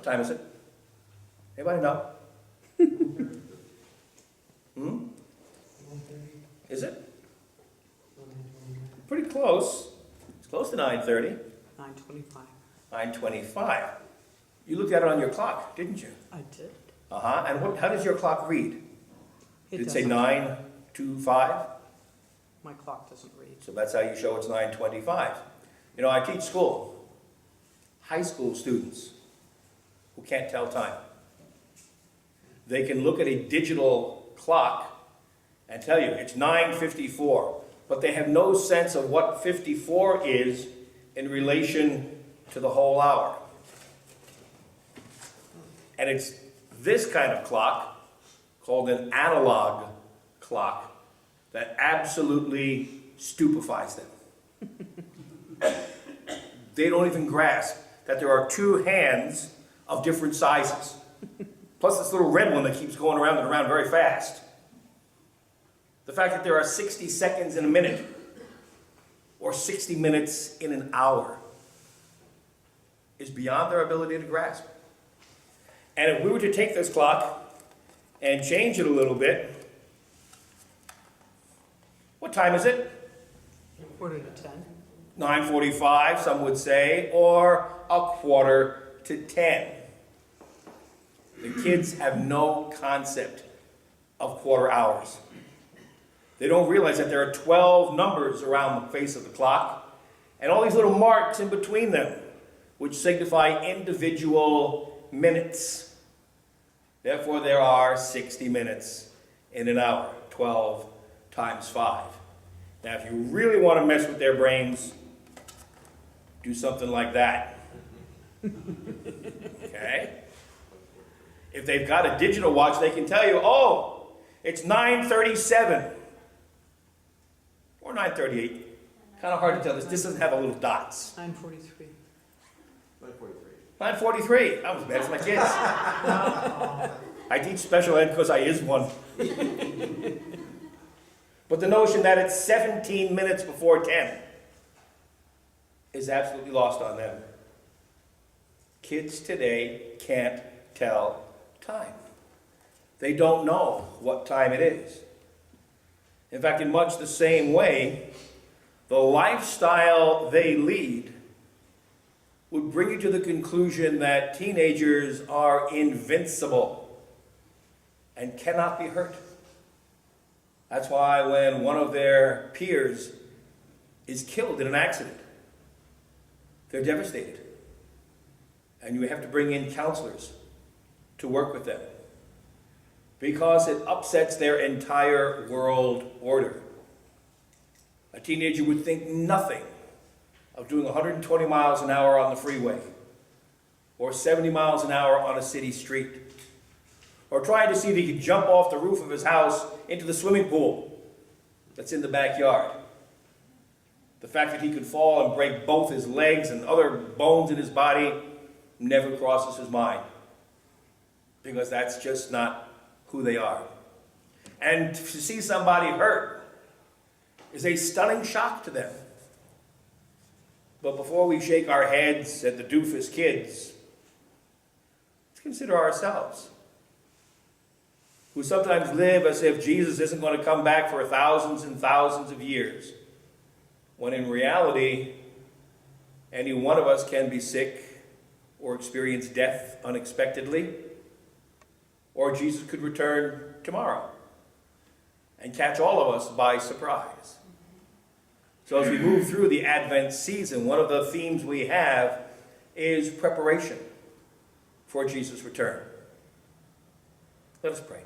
What time is it? Anybody know? Is it? Pretty close. It's close to 9:30. 9:25. 9:25. You looked at it on your clock, didn't you? I did. And how does your clock read? Did it say doesn't. 9:25? My clock doesn't read. So that's how you show it's 9:25. You know, I teach school. High school students who can't tell time. They can look at a digital clock and tell you it's 9:54, but they have no sense of what 54 is in relation to the whole hour. And it's this kind of clock, called an analog clock, that absolutely stupefies them. They don't even grasp that there are two hands of different sizes. Plus this little red one that keeps going around and around very fast. The fact that there are 60 seconds in a minute, or 60 minutes in an hour, is beyond their ability to grasp. And if we were to take this clock and change it a little bit, what time is it? 9:45. 9:45, some would say, or 9:45. The kids have no concept of quarter hours. They don't realize that there are 12 numbers around the face of the clock, and all these little marks in between them, which signify individual minutes. Therefore, there are 60 minutes in an hour, 12 times 5. Now, if you really want to mess with their brains, do something like that. Okay? If they've got a digital watch, they can tell you, oh, it's 9:37 or 9:38. Kind of hard to tell. This doesn't have a little dots. 9:43. 9:43. I was bad as my kids. I teach special ed because I is one. But the notion that it's 17 minutes before 10 is absolutely lost on them. Kids today can't tell time. They don't know what time it is. In fact, in much the same way, the lifestyle they lead would bring you to the conclusion that teenagers are invincible and cannot be hurt. That's why when one of their peers is killed in an accident, they're devastated. And you have to bring in counselors to work with them, because it upsets their entire world order. A teenager would think nothing of doing 120 miles an hour on the freeway, or 70 miles an hour on a city street, or trying to see if he could jump off the roof of his house into the swimming pool that's in the backyard. The fact that he could fall and break both his legs and other bones in his body never crosses his mind, because that's just not who they are. And to see somebody hurt is a stunning shock to them. But before we shake our heads at the doofus kids, let's consider ourselves, who sometimes live as if Jesus isn't going to come back for thousands and thousands of years, when in reality, any one of us can be sick or experience death unexpectedly, or Jesus could return tomorrow and catch all of us by surprise. So as we move through the Advent season, one of the themes we have is preparation for Jesus' return. Let us pray.